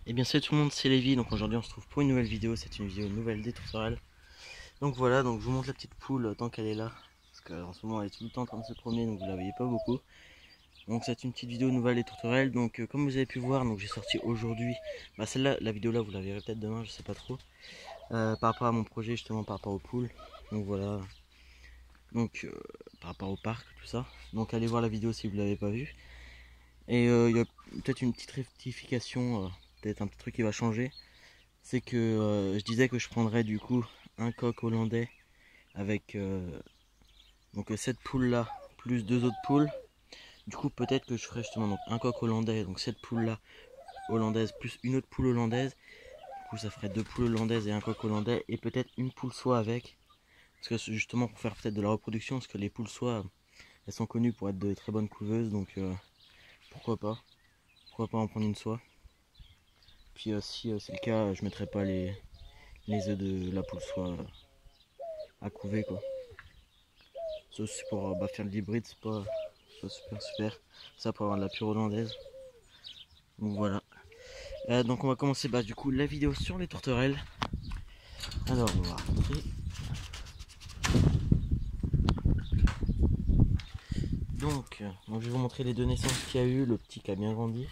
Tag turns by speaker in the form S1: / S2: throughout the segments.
S1: Et bien salut tout le monde, c'est Lévi, donc aujourd'hui on se trouve pour une nouvelle vidéo, c'est une vidéo nouvelle des tourterelles. Donc voilà, donc je vous montre la petite poule tant qu'elle est là, parce qu'en ce moment elle est tout le temps en train de se promener, donc vous la voyez pas beaucoup. Donc c'est une petite vidéo nouvelle des tourterelles, donc comme vous avez pu voir, donc j'ai sorti aujourd'hui, celle-là, la vidéo là vous la verrez peut-être demain, je sais pas trop, par rapport à mon projet justement par rapport aux poules. Donc voilà, donc par rapport au parc, tout ça. Donc allez voir la vidéo si vous l'avez pas vue. Et il y a peut-être une petite rectification, peut-être un petit truc qui va changer. C'est que je disais que je prendrais du coup un coq hollandais avec donc cette poule là plus deux autres poules. Du coup peut-être que je ferais justement donc un coq hollandais, donc cette poule là hollandaise plus une autre poule hollandaise. Du coup ça ferait deux poules hollandaises et un coq hollandais et peut-être une poule soie avec. Parce que c'est justement pour faire peut-être de la reproduction, parce que les poules soie elles sont connues pour être de très bonnes couveuses, donc pourquoi pas. Pourquoi pas en prendre une soie. Puis si c'est le cas, je mettrai pas les œufs de la poule soie à couver quoi. Ça c'est pour faire de l'hybride, c'est pas super. Ça pour avoir de la pure hollandaise. Donc voilà. Donc on va commencer du coup la vidéo sur les tourterelles. Alors on va rentrer. Donc je vais vous montrer les deux naissances qu'il y a eu, le petit qui a bien grandi.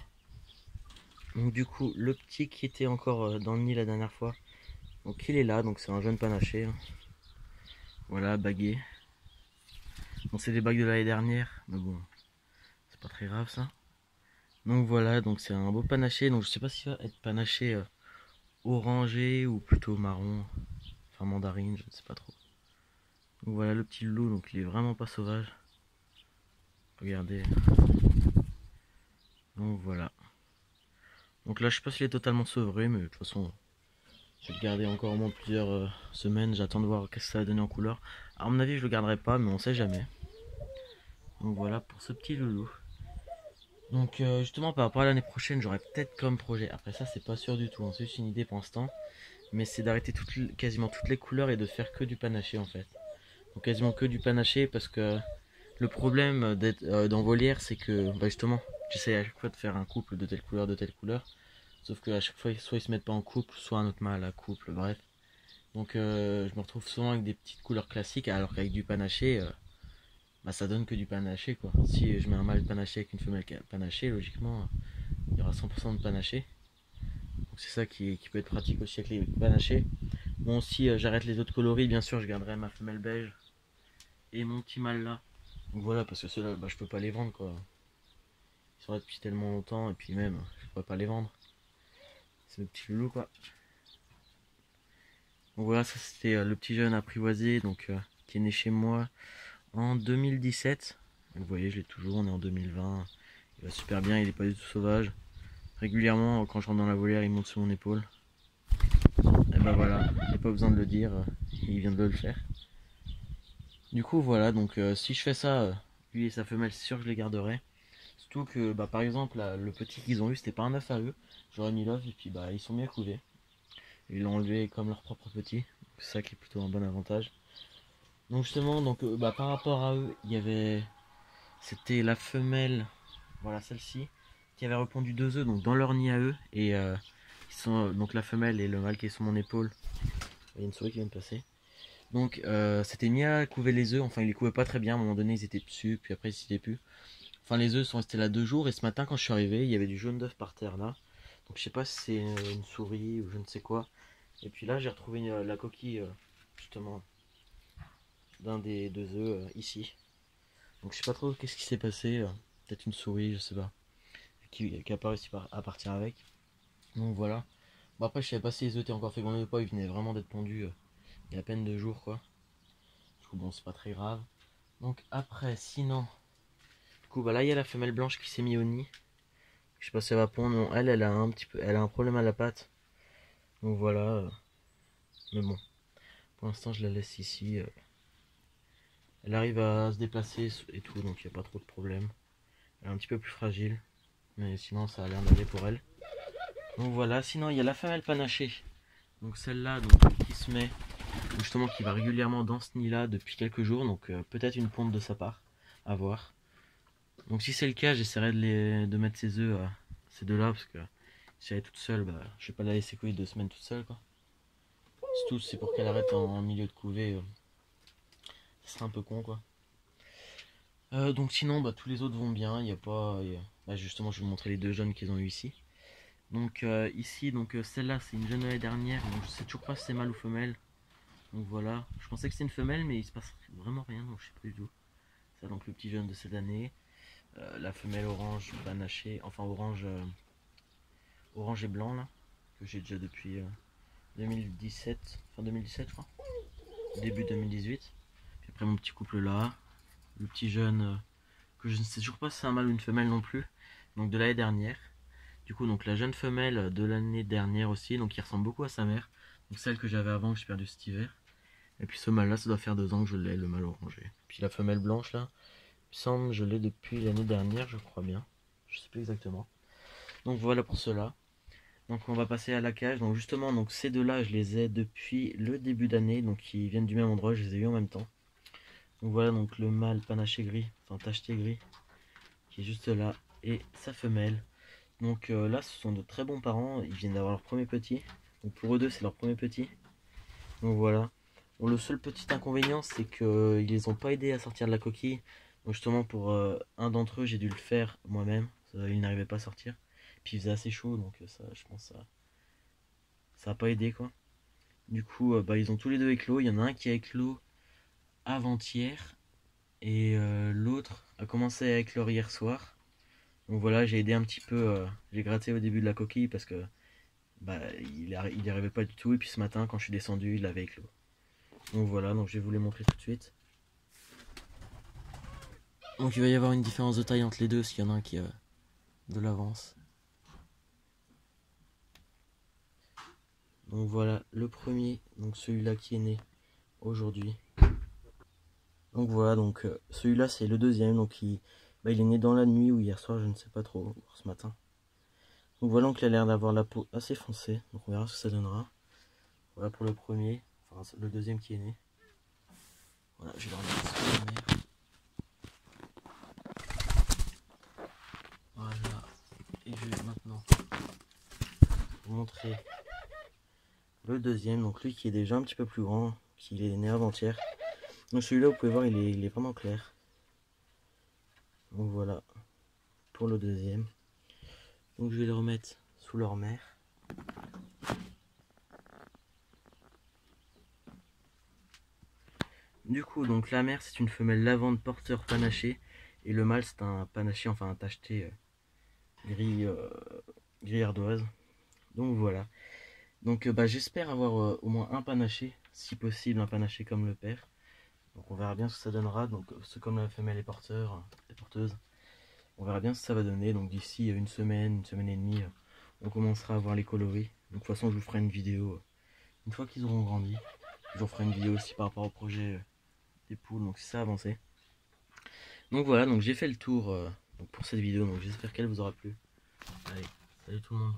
S1: Donc du coup le petit qui était encore dans le nid la dernière fois. Donc il est là, donc c'est un jeune panaché. Hein. Voilà, bagué. Bon c'est des bagues de l'année dernière, mais bon, c'est pas très grave ça. Donc voilà, donc c'est un beau panaché, donc je sais pas s'il va être panaché orangé ou plutôt marron, enfin mandarine, je ne sais pas trop. Donc voilà le petit loup, donc il est vraiment pas sauvage. Regardez. Donc voilà. Donc là je sais pas s'il est totalement sevré, mais de toute façon je vais le garder encore au moins plusieurs semaines. J'attends de voir qu'est-ce que ça va donner en couleur. À mon avis je le garderai pas, mais on sait jamais. Donc voilà pour ce petit loulou. Donc justement par rapport à l'année prochaine j'aurai peut-être comme projet, après ça c'est pas sûr du tout, hein. C'est juste une idée pour l'instant, mais c'est d'arrêter quasiment toutes les couleurs et de faire que du panaché en fait. Donc quasiment que du panaché parce que le problème d'être dans volière, c'est que justement, j'essaie à chaque fois de faire un couple de telle couleur. Sauf qu'à chaque fois, soit ils se mettent pas en couple, soit un autre mâle à couple, bref. Donc je me retrouve souvent avec des petites couleurs classiques, alors qu'avec du panaché, ça donne que du panaché quoi. Si je mets un mâle panaché avec une femelle panaché, logiquement, il y aura 100% de panaché. Donc c'est ça qui peut être pratique aussi avec les panachés. Bon, si j'arrête les autres coloris, bien sûr, je garderai ma femelle beige et mon petit mâle là. Donc voilà, parce que ceux-là, je peux pas les vendre quoi. Ils sont là depuis tellement longtemps et puis même, je pourrais pas les vendre. C'est le petit loulou quoi. Donc voilà, ça c'était le petit jeune apprivoisé donc qui est né chez moi en 2017. Donc, vous voyez, je l'ai toujours, on est en 2020. Il va super bien, il est pas du tout sauvage. Régulièrement, quand je rentre dans la volière, il monte sur mon épaule. Et ben voilà, il n'y a pas besoin de le dire, il vient de le faire. Du coup voilà, donc si je fais ça, lui et sa femelle, c'est sûr que je les garderai. Surtout que par exemple le petit qu'ils ont eu c'était pas un œuf à eux. J'aurais mis l'œuf et puis ils sont bien couvés. Ils l'ont enlevé comme leur propre petit. C'est ça qui est plutôt un bon avantage. Donc justement par rapport à eux, il y avait. C'était la femelle, voilà celle-ci, qui avait répondu deux œufs donc dans leur nid à eux. Et ils sont donc la femelle et le mâle qui est sur mon épaule. Il y a une souris qui vient de passer. Donc c'était Mia couver les œufs, enfin ils les couvaient pas très bien, à un moment donné ils étaient dessus, puis après ils s'y étaient plus. Enfin les œufs sont restés là 2 jours et ce matin quand je suis arrivé il y avait du jaune d'œuf par terre là. Donc je sais pas si c'est une souris ou je ne sais quoi. Et puis là j'ai retrouvé la coquille justement d'un des deux œufs ici. Donc je sais pas trop qu'est-ce qui s'est passé, peut-être une souris, je sais pas, qui a pas réussi à partir avec. Donc voilà. Bon après je savais pas si les œufs étaient encore fécondés ou pas, ils venaient vraiment d'être pondus il y a à peine 2 jours quoi. Du coup bon c'est pas très grave. Donc après sinon du coup là il y a la femelle blanche qui s'est mise au nid. Je sais pas si elle va pondre, non, elle a un petit peu, elle a un problème à la patte. Donc voilà, mais bon, pour l'instant je la laisse ici. Elle arrive à se déplacer et tout, donc il n'y a pas trop de problème. Elle est un petit peu plus fragile, mais sinon ça a l'air d'aller pour elle. Donc voilà, sinon il y a la femelle panachée. Donc celle-là qui se met, justement qui va régulièrement dans ce nid-là depuis quelques jours, donc peut-être une ponte de sa part, à voir. Donc si c'est le cas, j'essaierai de mettre ses œufs à ces deux-là, parce que Si elle est toute seule, bah, je vais pas la laisser couiller 2 semaines toute seule, quoi. Surtout c'est pour qu'elle arrête en milieu de couvée. Ce serait un peu con, quoi. Donc sinon, bah, tous les autres vont bien. Il y a pas... Bah, justement, je vais vous montrer les 2 jeunes qu'ils ont eu ici. Donc ici, celle-là, c'est une jeune de l'année dernière. Donc je sais toujours pas si c'est mâle ou femelle. Donc voilà. Je pensais que c'était une femelle, mais il se passe vraiment rien. Donc je sais pas du tout. Ça, donc le petit jeune de cette année. La femelle orange panachée. Enfin orange et blanc, là. Que j'ai déjà depuis 2017. Fin 2017, je crois. Début 2018. Puis après mon petit couple là. Le petit jeune que je ne sais toujours pas si c'est un mâle ou une femelle non plus. Donc de l'année dernière. Du coup, donc la jeune femelle de l'année dernière aussi, donc qui ressemble beaucoup à sa mère. Donc celle que j'avais avant que j'ai perdu cet hiver. Et puis ce mâle là, ça doit faire 2 ans que je l'ai, le mâle orangé. Puis la femelle blanche là, il me semble que je l'ai depuis l'année dernière, je crois bien. Je sais plus exactement. Donc voilà pour cela. Donc on va passer à la cage. Donc justement, donc ces deux là, je les ai depuis le début d'année. Donc ils viennent du même endroit, je les ai eu en même temps. Donc voilà, donc le mâle panaché gris, enfin tacheté gris, qui est juste là. Et sa femelle. Donc là, ce sont de très bons parents. Ils viennent d'avoir leur premier petit. Donc pour eux deux, c'est leur premier petit. Donc voilà. Bon, le seul petit inconvénient, c'est qu'ils les ont pas aidés à sortir de la coquille. Donc justement, pour un d'entre eux, j'ai dû le faire moi-même. Il n'arrivait pas à sortir. Puis il faisait assez chaud, donc ça, je pense, ça a pas aidé, quoi. Du coup, bah, ils ont tous les deux éclos. Il y en a un qui a éclos avant-hier. Et l'autre a commencé à éclore hier soir. Donc voilà, j'ai aidé un petit peu. J'ai gratté au début de la coquille parce que bah, il y arrivait pas du tout. Et puis ce matin, quand je suis descendu, il avait éclos. Donc voilà, donc je vais vous les montrer tout de suite. Donc il va y avoir une différence de taille entre les deux s'il y en a un qui a de l'avance. Donc voilà, le premier, donc celui-là qui est né aujourd'hui. Donc voilà, donc celui-là c'est le deuxième, donc il est né dans la nuit ou hier soir, je ne sais pas trop, ou ce matin. Donc voilà, donc il a l'air d'avoir la peau assez foncée, donc on verra ce que ça donnera. Voilà pour le premier, enfin le deuxième qui est né. Voilà, je vais le remettre sur la mère. Voilà, et je vais maintenant vous montrer le deuxième, donc lui qui est déjà un petit peu plus grand, qui est né avant-hier. Donc celui-là, vous pouvez voir, il est vraiment clair. Donc voilà, pour le deuxième. Donc je vais le remettre sous leur mère. Du coup, donc la mère, c'est une femelle lavande porteur panaché. Et le mâle, c'est un panaché, enfin un tacheté gris ardoise. Donc voilà. Donc bah, j'espère avoir au moins un panaché, si possible un panaché comme le père. Donc on verra bien ce que ça donnera. Donc c'est comme la femelle est porteuse. On verra bien ce que ça va donner. Donc d'ici une semaine et demie, on commencera à voir les coloris. Donc de toute façon je vous ferai une vidéo une fois qu'ils auront grandi. Je vous ferai une vidéo aussi par rapport au projet des poules, donc si ça a avancé. Donc voilà, donc j'ai fait le tour donc pour cette vidéo, donc j'espère qu'elle vous aura plu. Allez, salut tout le monde.